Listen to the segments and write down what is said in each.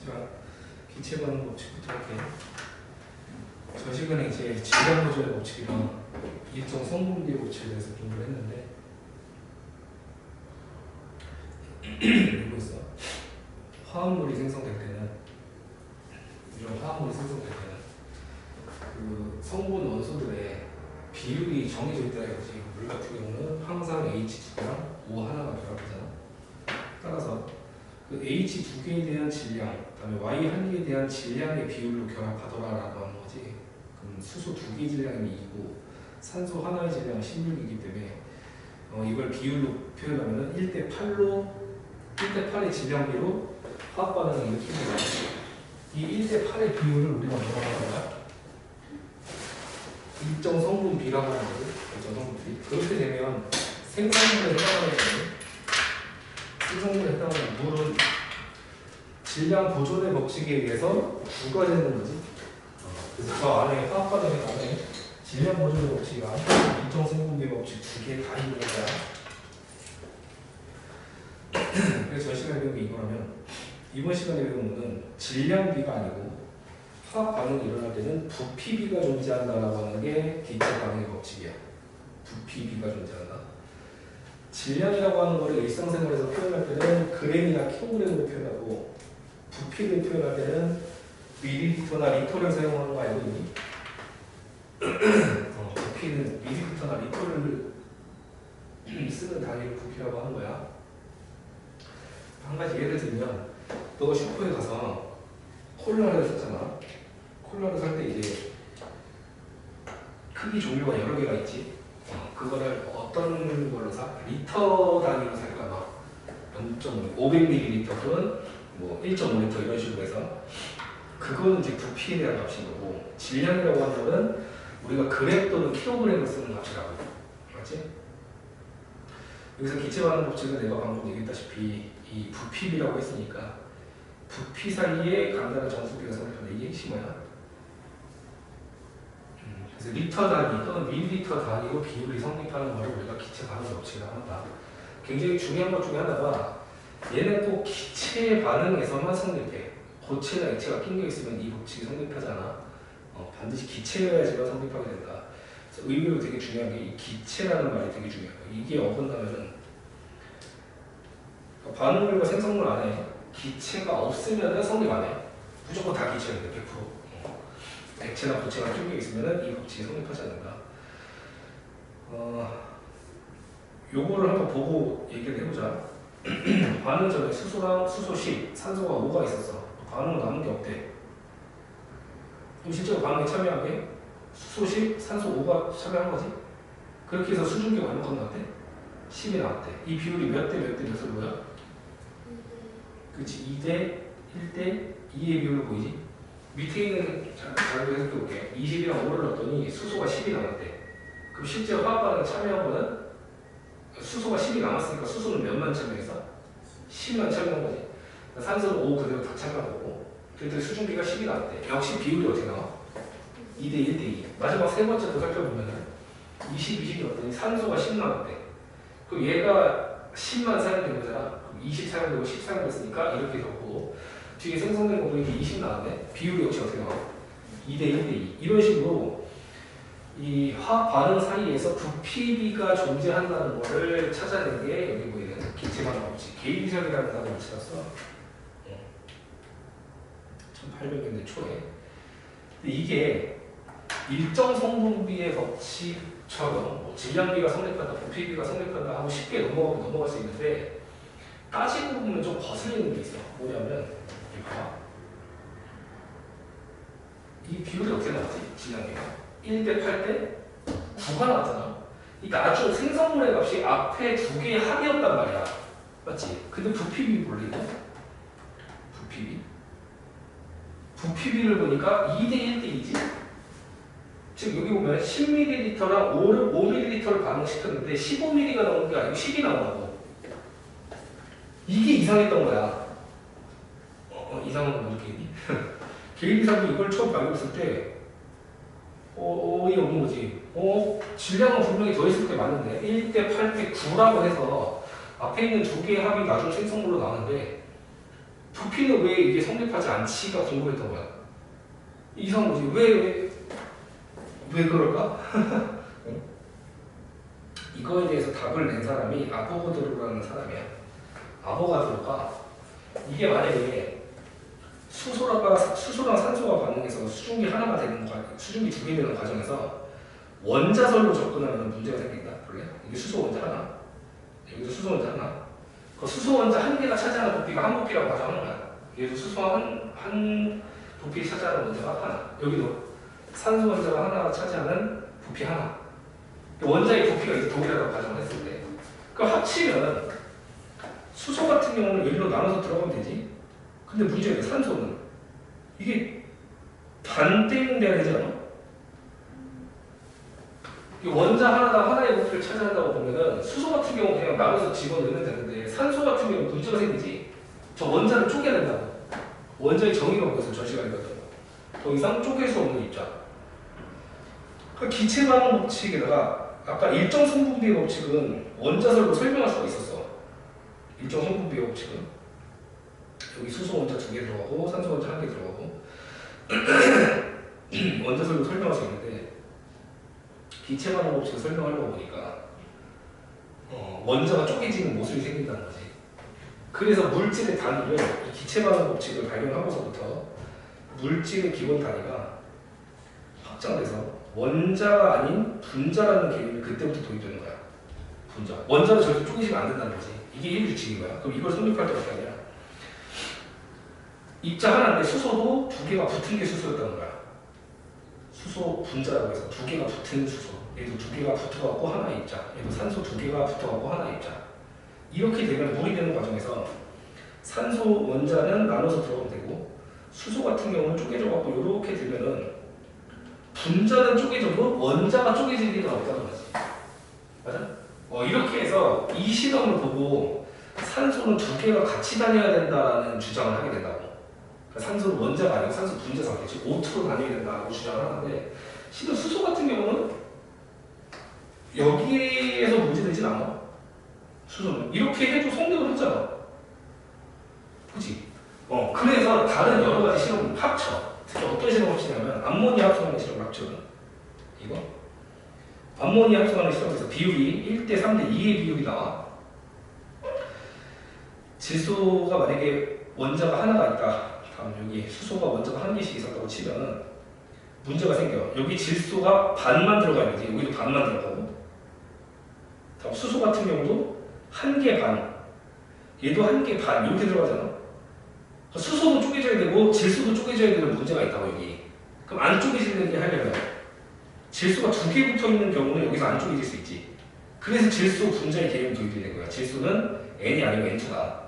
자, 기체 반응 법칙부터 할게요. 저 시간에 이제 질량 보존의 법칙이랑 일정 성분비의 법칙에 대해서 공부를 했는데 이거 있어. 화합물이 생성될 때는 이런 화합물이 생성될 때는 그 성분 원소들의 비율이 정해져 있다 이거지. 물 같은 경우는 항상 H2랑 O 하나가 결합하잖아. 따라서 그 H 두 개에 대한 질량, 그다음에 Y 한 개에 대한 질량의 비율로 결합하더라라고 하는 거지. 그럼 수소 두 개 질량이 2고 산소 하나의 질량은 16이기 때문에 이걸 비율로 표현하면은 1대8로 1대8의 질량비로 화학 반응을 일으키는 거야. 이 1대8의 비율을 우리가 뭐라고 하는 거야? 일정 성분비라고 하는 거지. 일정 성분비. 그렇게 되면 생성물에 해당하는 거지. 생성물에 해당하는 물은 질량 보존의 법칙에 의해서 부과되는 거지. 그래서 저 안에 화학 반응의 안에 질량 보존의 법칙이랑 일정 성분비 법칙 두 개 다 있는 거야. 그래서 저 시간에 배운 게 이거라면 이번 시간에 배운 거는 질량비가 아니고 화학 반응이 일어날 때는 부피비가 존재한다라고 하는 게 기체 반응의 법칙이야. 부피비가 존재한다. 질량이라고 하는 거를 일상생활에서 표현할 때는 그램이나 킬로그램으로 표현하고 부피를 표현할 때는 밀리리터나 리터를 사용하는 거 알고 있니? 부피는 밀리리터나 리터를 쓰는 단위를 부피라고 하는 거야. 한 가지 예를 들면 너가 슈퍼에 가서 콜라를 샀잖아. 콜라를 살 때 이제 크기 종류가 여러 개가 있지. 그거를 어떤 걸로 사? 리터 단위로 살까 봐. 500ml는 뭐 1.5리터 이런 식으로 해서 그거는 이제 부피에 대한 값인 거고 질량이라고 하는 거는 우리가 그램 또는 킬로그램을 쓰는 값이라고. 맞지? 여기서 기체 반응 법칙은 내가 방금 얘기했다시피 이 부피비라고 했으니까 부피 사이에 간단한 정수비가 성립한다. 이게 핵심이야. 그래서 리터 단위 또는 밀리리터 단위로 비율이 성립하는 것을 우리가 기체 반응 법칙이라고 한다. 굉장히 중요한 것 중에 하나가 얘는 꼭 기체 반응에서만 성립해. 고체나 액체가 낀 게 있으면 이 법칙이 성립하잖아. 반드시 기체여야지만 성립하게 된다. 그래서 의외로 되게 중요한 게 이 기체라는 말이 되게 중요해요. 이게 어긋나면은 반응물과 생성물 안에 기체가 없으면 성립 안 해. 무조건 다 기체인데 100%. 액체나 고체가 낀 게 있으면 이 법칙이 성립하지 않는다. 요거를 한번 보고 얘기를 해보자. 반응 전에 수소랑 수소 10, 산소가 5가 있었어. 반응은 남은 게 없대. 그럼 실제로 반응에 참여한 게 수소 10, 산소 5가 참여한 거지. 그렇게 해서 수증기가 얼마큼 나왔대? 10이 나왔대. 이 비율이 몇 대 몇 대 몇으로 보여? 그렇지. 2대 1대 2의 비율로 보이지? 밑에 있는 자료 해석해 볼게. 20이랑 5를 넣었더니 수소가 10이 남았대. 그럼 실제 화학 반응에 참여한 거는 수소가 10이 남았으니까 수소는 몇만 참여해서? 10만 참여한 거지. 산소는 5 그대로 다 참여한 거고. 그랬더니 수증기가 10이 나왔대. 역시 비율이 어떻게 나와? 2대 1대 2. 마지막 세 번째 더 살펴보면은 20, 20이 넣었더니 산소가 10 나왔대. 그럼 얘가 10만 사용된 거잖아. 20 사용되고 10 사용됐으니까 이렇게 적고 뒤에 생성된 거 보니까 20 나왔네. 비율이 역시 어떻게 나와? 2대 1대 2. 이런 식으로 이 화학 반응 사이에서 부피비가 존재한다는 것을 찾아낸 게 여기 보이는 기체 반응 법칙. 게일리석이라는 단어를 찾았어. 1800년대 초에. 근데 이게 일정 성분비의 법칙처럼 뭐 질량비가 성립한다, 부피비가 성립한다 하고 쉽게 넘어갈 수 있는데 따지고 보면 좀 거슬리는 게 있어. 뭐냐면 이 비율이 어떻게 나왔지? 질량비가 1대 8대 9가 나왔잖아. 그러니까 아주 생성물의 값이 앞에 두 개의 합이었단 말이야. 맞지? 근데 부피비 볼래 이거? 부피비를 보니까 2대 1대 2지? 지금 여기 보면 10ml랑 5ml를 반응시켰는데 15ml가 나오는 게 아니고 10이 나오고 이게 이상했던 거야. 이상한 건 어떻게 했니? 게일리석이 이걸 처음 발견했을 때 어이가 없는 거지. 질량은 분명히 더 있을 때 맞는데 1대 8대 9라고 해서 앞에 있는 두 개의 합이 나중 생성물로 나오는데 부피는 왜 이게 성립하지 않지가 궁금했던 거야. 이상한 거지. 왜 그럴까? 이거에 대해서 답을 낸 사람이 아보가드로라는 사람이야. 아보가드로가 이게 만약에 수소랑 산소가 반응해서 수증기 하나가 되는 수증기 두 개 되는 과정에서 원자설로 접근하면 문제가 생긴다. 그래? 이게 수소 원자 하나, 여기도 수소 원자 하나. 그 수소 원자 한 개가 차지하는 부피가 한 부피라고 가정하는 거야. 얘도 수소 한 부피 차지하는 원자가 하나. 여기도 산소 원자가 하나 차지하는 부피 하나. 원자의 부피가 이제 동일하다고 가정을 했을 때, 그 합치면 수소 같은 경우는 여기로 나눠서 들어가면 되지. 근데 문제는 산소는 이게 반대는 돼야 되지 않아? 원자 하나가 하나의 부피를 차지한다고 보면은 수소 같은 경우 그냥 나눠서 집어넣으면 되는데 산소 같은 경우 문제가 생기지. 저 원자를 쪼개야 된다고. 원자의 정의가 없어서 전 시간이거든. 더 이상 쪼갤 수 없는 입장. 그 기체 반응 법칙에다가 아까 일정 성분비의 법칙은 원자설로 설명할 수가 있었어. 일정 성분비의 법칙은 여기 수소 원자 2개 들어가고 산소 원자 1개 들어가고 원자설로 설명할 수 있는데 기체 반응 법칙을 설명하려고 보니까 원자가 쪼개지는 모습이 생긴다는 거지. 그래서 물질의 단위를 이 기체 반응 법칙을 발견하고서부터 물질의 기본 단위가 확장돼서 원자가 아닌 분자라는 개념이 그때부터 도입되는 거야. 분자. 원자는 절대 쪼개지면 안 된다는 거지. 이게 1규칙인 거야. 그럼 이걸 성립할 때 어떻게 하냐. 입자 하나인데 수소도 2개가 붙은 게 수소였다는 거야. 수소 분자라고 해서 2개가 붙은 수소. 얘도 2개가 붙어갖고 하나의 입자. 얘도 산소 2개가 붙어갖고 하나의 입자. 이렇게 되면 물이 되는 과정에서 산소 원자는 나눠서 들어가면 되고 수소 같은 경우는 쪼개져갖고 이렇게 되면은 분자는 쪼개져도 원자가 쪼개질 리가 없다는 거지. 맞아? 이렇게 해서 이 실험을 보고 산소는 2개가 같이 다녀야 된다는 주장을 하게 된다고. 그러니까 산소는 원자가 아니고 산소 분자 상태지. O2로 다녀야 된다고 주장을 하는데 실은 수소 같은 경우는 여기에서 문제되진 않아. 수소는 이렇게 해도 성립을 했잖아. 그치? 그래서 다른 여러 가지 실험을 합쳐. 특히 어떤 실험을 합치냐면 암모니아 합성하는 실험을 합쳐요. 이거 암모니아 합성하는 실험에서 비율이 1대 3대 2의 비율이 나와. 질소가 만약에 원자가 하나가 있다. 다음 여기 수소가 원자가 한 개씩 있었다고 치면 문제가 생겨. 여기 질소가 반만 들어가 있는지 여기도 반만 들어가고. 다음 수소 같은 경우도 1개 반, 얘도 1개 반 이렇게 들어가잖아. 수소도 쪼개져야 되고 질소도 쪼개져야 되는 문제가 있다고 여기. 그럼 안 쪼개지는 게 하려면 질소가 2개 붙어 있는 경우는 여기서 안 쪼개질 수 있지. 그래서 질소 분자의 개념이 도입이 된 거야. 질소는 N이 아니고 N2다.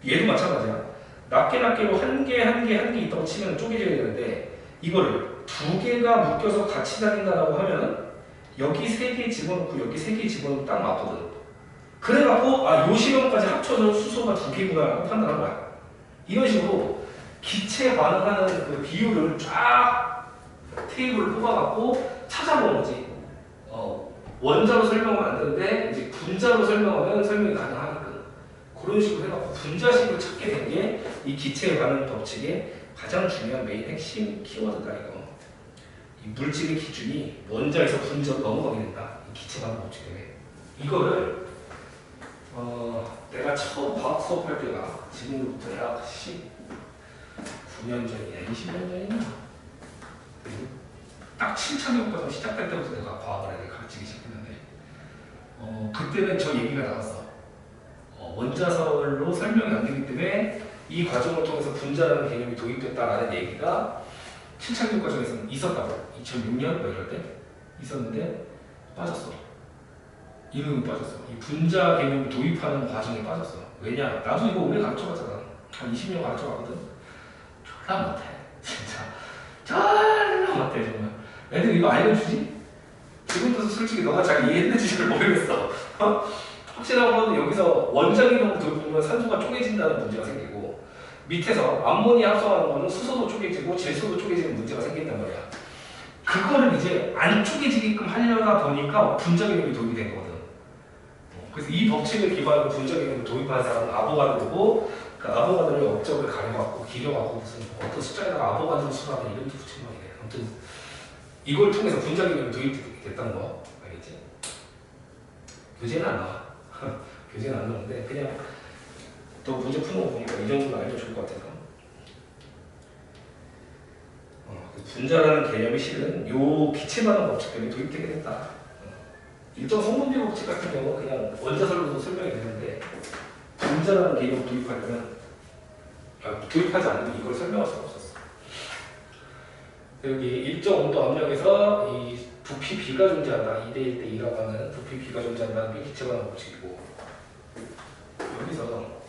얘도 마찬가지야. 낱개로 1개 있다고 치면 쪼개져야 되는데 이거를 2개가 묶여서 같이 다닌다라고 하면은 여기 3개 집어넣고 여기 3개 집어넣고 딱 맞거든. 그래갖고 요 실험까지 합쳐서 수소가 2개구나라고 판단한 거야. 이런 식으로 기체 반응하는 그 비율을 쫙 테이블을 뽑아갖고 찾아보는 거지. 원자로 설명은 안 되는데 이제 분자로 설명하면 설명이 가능하게끔 그런 식으로 해갖고 분자식을 찾게 된 게 이 기체 반응 법칙의 가장 중요한 메인 핵심 키워드다 이거. 이 물질의 기준이 원자에서 분자로 넘어가게 된다. 이 기체 반응 법칙 때문에. 이거를 내가 처음 과학 수업할 때가 지금부터 약 19년 전이야, 20년 전이나 딱 7차 교과서 시작할 때부터 내가 과학을 가르치기 시작했는데 그때는 저 얘기가 나왔어. 원자설로 설명이 안 되기 때문에 이 과정을 통해서 분자라는 개념이 도입됐다라는 얘기가 7차 교과서에서는 있었다고. 2006년 뭐 이럴 때 있었는데 빠졌어. 이름이 빠졌어. 이 분자 개념을 도입하는 과정에 빠졌어. 왜냐? 나도 이거 오래 가르쳐봤잖아. 한 20년 가르쳐봤거든. 졸라 못해. 진짜. 졸라 못해 정말. 애들 이거 알려주지? 지금부터 솔직히 너가 잘 이해했는지 잘 모르겠어. 확실하고는 여기서 원자 개념을 도입하면 산소가 쪼개진다는 문제가 생기고 밑에서 암모니아 합성하는 거는 수소도 쪼개지고 질소도 쪼개지는 문제가 생긴단 말이야. 그거를 이제 안 쪼개지게끔 하려다 보니까 분자 개념이 도입이 된 거거든. 그래서 이 법칙을 기반으로 분자 개념을 도입한 사람은 아보가드로고 그 아보가드로의 업적을 가려갖고 길어갖고 무슨 어떤 숫자에다가 아보가드로 수라는 이름도 붙인 거이네. 아무튼 이걸 통해서 분자 개념이 도입됐다는 거 알겠지? 교재는 안 나와. 교재는 안 나오는데 그냥 또 문제 푸는 거 보니까 이 정도는 알면 좋을 것 같아서. 분자라는 개념이 실은 요 기체만한 법칙 때문에 도입되게 됐다. 일정 성분비 법칙 같은 경우는 그냥 원자설로도 설명이 되는데 분자라는 개념을 도입하려면 도입하지 않으면 이걸 설명할 수가 없었어. 여기 일정 온도 압력에서 이 부피 B가 존재한다. 2대1 대 2라고 하는 부피 B가 존재한다는 게 기체만한 법칙이고, 여기서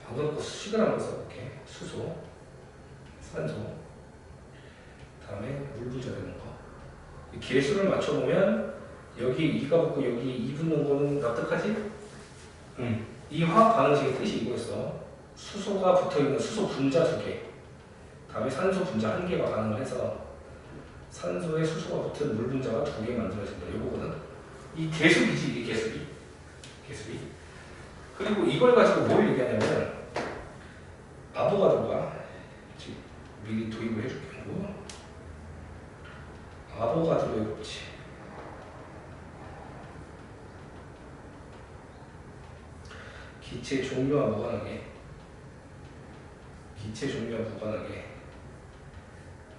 방금 그 수식을 한번 써볼게. 수소, 산소, 다음에 물 분자 되는 거. 개수를 맞춰보면 여기 2가 붙고 여기 2 붙는 거는 납득하지? 이 화학 반응식의 뜻이 이거였어. 수소가 붙어있는 수소 분자 2개, 다음에 산소 분자 1개가 반응을 해서 산소에 수소가 붙은 물 분자가 2개 만들어진다. 이거거든. 이 개수비지, 이 개수비. 개수비. 그리고 이걸 가지고 뭘 얘기하냐면 아보가드로가 미리 도입을 해줄게. 아보가드로의 법칙. 기체 종류와 무관하게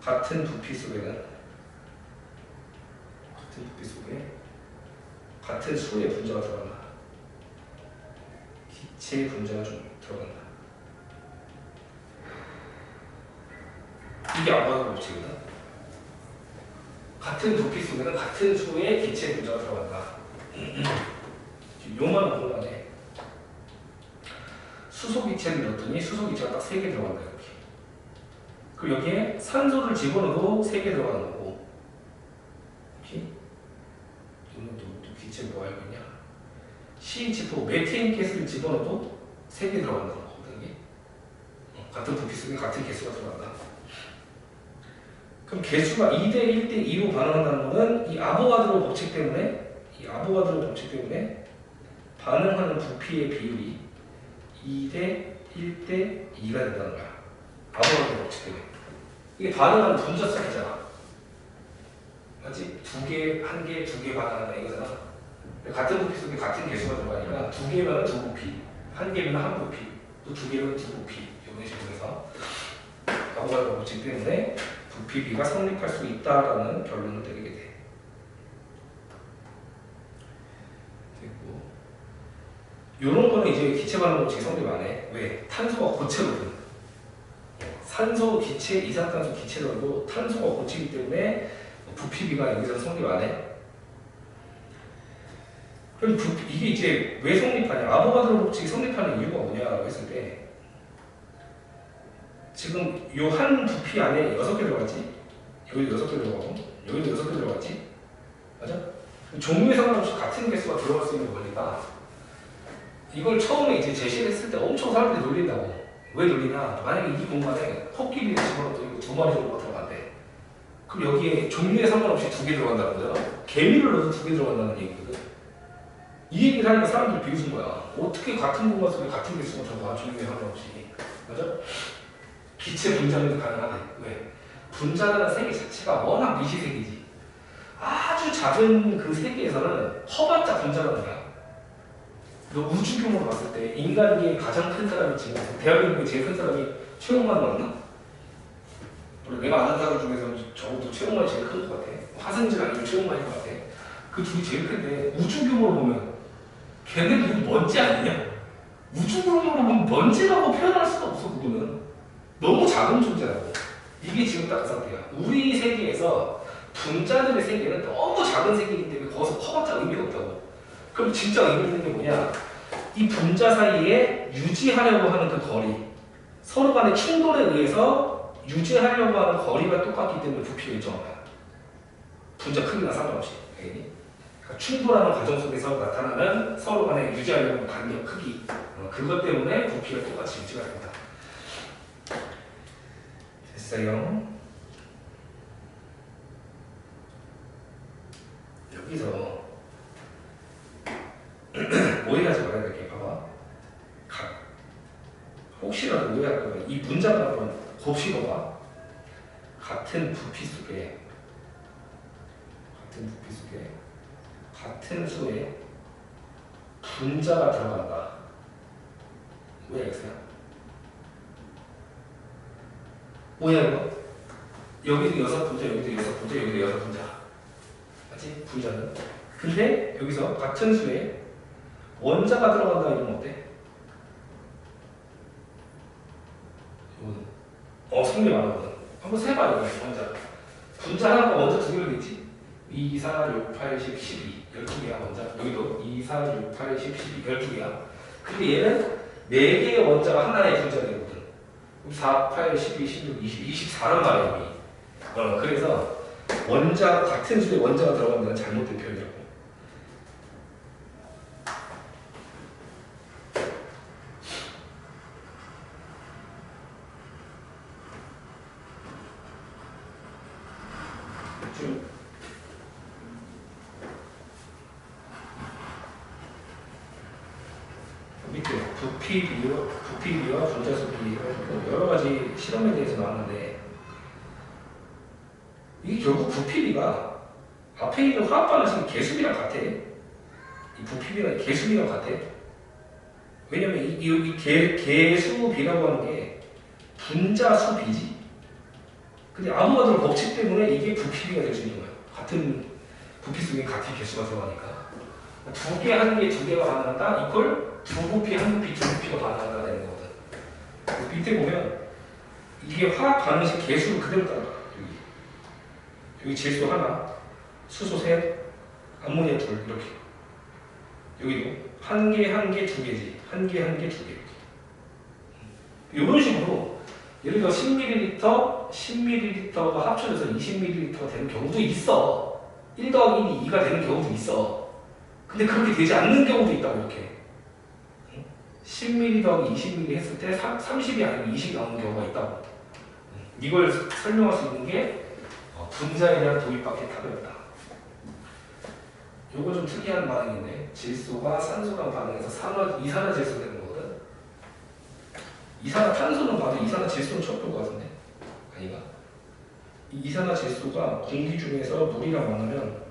같은 부피 속에 같은 수의 분자가 들어간다. 기체의 분자가 좀 들어간다. 이게 아보가드로 법칙이거든. 같은 부피 속에는 같은 수의 기체 분자가 들어간다. 요만 공간에 수소 기체를 넣었더니 수소 기체가 딱 3개 들어간다. 이렇게. 그리고 여기에 산소를 집어넣어도 3개 들어가는 거고, 이렇게. 이건 또 기체 뭐 알고 있냐? CH4 메테인 가스를 집어넣어도 3개 들어간다는 거거든. 이게. 같은 부피 속에 같은 개수가 들어간다. 그럼 개수가 2대 1대 2로 반응한다는 것은 이 아보가드로 법칙 때문에 반응하는 부피의 비율이 2대 1대 2가 된다는 거야. 아보가드로 법칙 때문에. 이게 반응하는 분자 사이즈잖아. 맞지? 2개, 1개, 2개 반응한다 이거잖아. 같은 부피 속에 같은 개수가 들어가니까 2개면 2부피, 1개면 1부피, 또 2개면 2부피. 이런 식으로 해서 아보가드로 법칙 때문에 부피 B가 성립할 수 있다라는 결론을 내리게 돼. 됐고, 요런 거는 이제 기체 반응 법칙이 성립 안 해. 왜? 탄소가 고체거든. 산소 기체, 이산탄소 기체들도 탄소가 고체이기 때문에 부피 B가 여기서 성립 안 해. 그럼 이게 이제 왜 성립하냐? 아보가드로 법칙이 성립하는 이유가 뭐냐라고 했을 때, 지금 요 한 부피 안에 6개 들어갔지? 여기도 6개 들어가고 여기도 6개 들어갔지? 맞아? 종류에 상관없이 같은 개수가 들어갈 수 있는 거니까 이걸 처음에 이제 제시를 했을 때 엄청 사람들이 놀린다고. 왜 놀리냐? 만약에 이 공간에 코끼리를 집어넣어도 이거 2마리 정도가 들어간대. 그럼 여기에 종류에 상관없이 2개 들어간다는 거잖아? 개미를 넣어도 2개 들어간다는 얘기거든. 이 얘기를 하니까 사람들이 비웃은 거야. 어떻게 같은 공간 속에 같은 개수가 들어가? 종류에 상관없이. 맞아? 기체 분자는 가능하대. 왜? 분자라는 세계 자체가 워낙 미시세계지. 아주 작은 그 세계에서는 커봤자 분자라는 거야. 너 우주 규모로 봤을 때 인간계의 가장 큰 사람이 지금 대한민국의 제일 큰 사람이 최홍만 맞나? 내가 아는 사람 중에서 적어도 최홍만이 제일 큰 것 같아. 화승진 아니면 최홍만인 것 같아. 그 둘이 제일 큰데 우주 규모로 보면 걔네들이 먼지 아니냐? 우주 규모로 보면 먼지라고 표현할 수가 없어. 그거는 너무 작은 존재라고. 이게 지금 딱 그 상태야. 우리 세계에서 분자들의 세계는 너무 작은 세계이기 때문에 거기서 커봤자 의미가 없다고. 그럼 진짜 의미 있는 게 뭐냐? 이 분자 사이에 유지하려고 하는 그 거리, 서로 간의 충돌에 의해서 유지하려고 하는 거리가 똑같기 때문에 부피가 일정한 거야. 분자 크기나 상관없이. 그러니까 충돌하는 과정 속에서 나타나는 서로 간에 유지하려고 하는 간격, 크기, 그것 때문에 부피가 똑같이 유지가 된다. 됐어요. 여기서 오해하지 말아야 될 게 봐봐. 혹시라도 오해할까 봐 이 문장을 한번 곱씹어봐. 같은 부피 속에 같은 수에 분자가 들어간다. 뭐야 이거야? 뭐야 이거? 여기도 6분자, 여기도 6분자, 여기도 6분자. 맞지? 분자는. 근데 여기서 같은 수에 원자가 들어간다 이러면 어때? 이거는 성질 많거든. 한번 세봐 이거 원자. 분자 하나가 원자 두 개로 되지? 2, 4, 6, 8, 10, 12 12개야 원자. 여기도 2, 4, 6, 8, 10, 12 12개야. 근데 얘는 4개의 원자가 하나의 분자가 되거든. 4, 8, 12, 16, 20, 24란 말이야 이미. 그래서 원자 같은 수에 원자가 들어간다는 잘못된 표현이라고. 밑에 부피비와 분자수 비 여러 가지 실험에 대해서 나왔는데 이게 결국 부피비가 앞에 있는 화학 반응식 개수비랑 같아. 이 부피비가 개수비랑 같아. 왜냐면 이 개수비라고 하는 게 분자수비지. 근데 아무것도 법칙 때문에 이게 부피비가 될 수 있는 거야. 같은 부피 속에 같은 개수가 들어가니까. 2개, 1개, 2개가 반응한다 이퀄 2부피, 1부피, 2부피가 반응한다 되는 거거든. 밑에 보면 이게 화학 반응식 개수를 그대로 따라. 여기 질소 하나, 수소 셋, 암모니아 둘 이렇게. 여기도 1개, 1개, 2개지. 1개, 1개, 2개. 이런 식으로 예를 들어 10ml가 합쳐져서 20ml가 되는 경우도 있어. 1 더하기 1이 2가 되는 경우도 있어. 근데 그렇게 되지 않는 경우도 있다고 이렇게. 10ml 더하기 20ml 했을 때 30이 아니고 20이 나오는 경우가 있다고. 이걸 설명할 수 있는 게 분자에 대한 도입밖에 답이 없다. 요거 좀 특이한 반응인데 질소가 산소랑 반응해서 이산화질소 되는 거거든. 이산화탄소는 봐도 이산화질소는 처음 볼 것 같은데 아닌가? 이산화질소가 공기 중에서 물이랑 만나면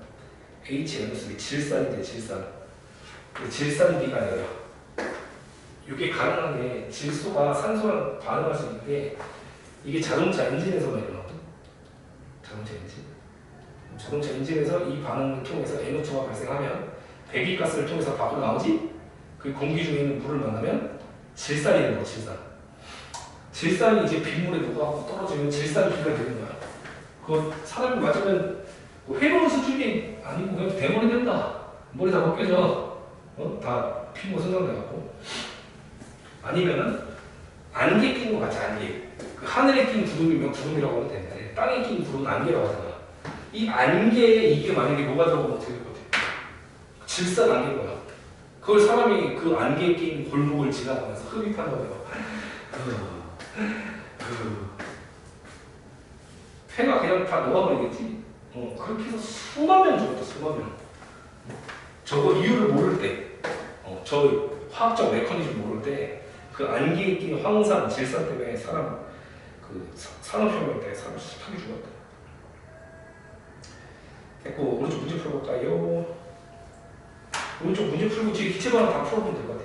HNO3 질산이 돼. 질산이 B가 아니라 이게 가능한 게 질소가 산소랑 반응할 수 있는 게 이게 자동차 엔진에서만 일어나거든. 자동차 엔진에서 이 반응을 통해서 NO2가 발생하면 배기가스를 통해서 밖으로 나오지. 그 공기 중에 있는 물을 만나면 질산이 되는 거야. 질산이 이제 빗물에 녹아서 떨어지면 질산비가 되는 거야. 그거 사람이 맞으면 뭐 해로운 수준이 아니고 그냥 대머리 된다. 머리 다 벗겨져. 다 피부가 손상돼갖고. 아니면은 안개 낀 거 같지. 안개. 그 하늘에 낀 구름이면 구름이라고 하면 되는데 땅에 낀 구름은 안개라고 하잖아. 이 안개에 이게 만약에 뭐가 들어가면 어떻게 될 것 같아? 질산 안개인 거야. 그걸 사람이 그 안개에 낀 골목을 지나가면서 흡입한다고 해요. 폐가 그냥 다 녹아버리겠지? 그렇게 해서 수만 명 죽었다. 수만 명. 저거 이유를 모를 때, 저 화학적 메커니즘 모를 때 그 안개에 낀 황산, 질산 때문에 사람 그 산업혁명 때 사람 수십하게 죽었다. 됐고 오른쪽 문제 풀어볼까요? 오른쪽 문제 풀고 뒤에 기체 반응 다 풀어보면 될 것 같아.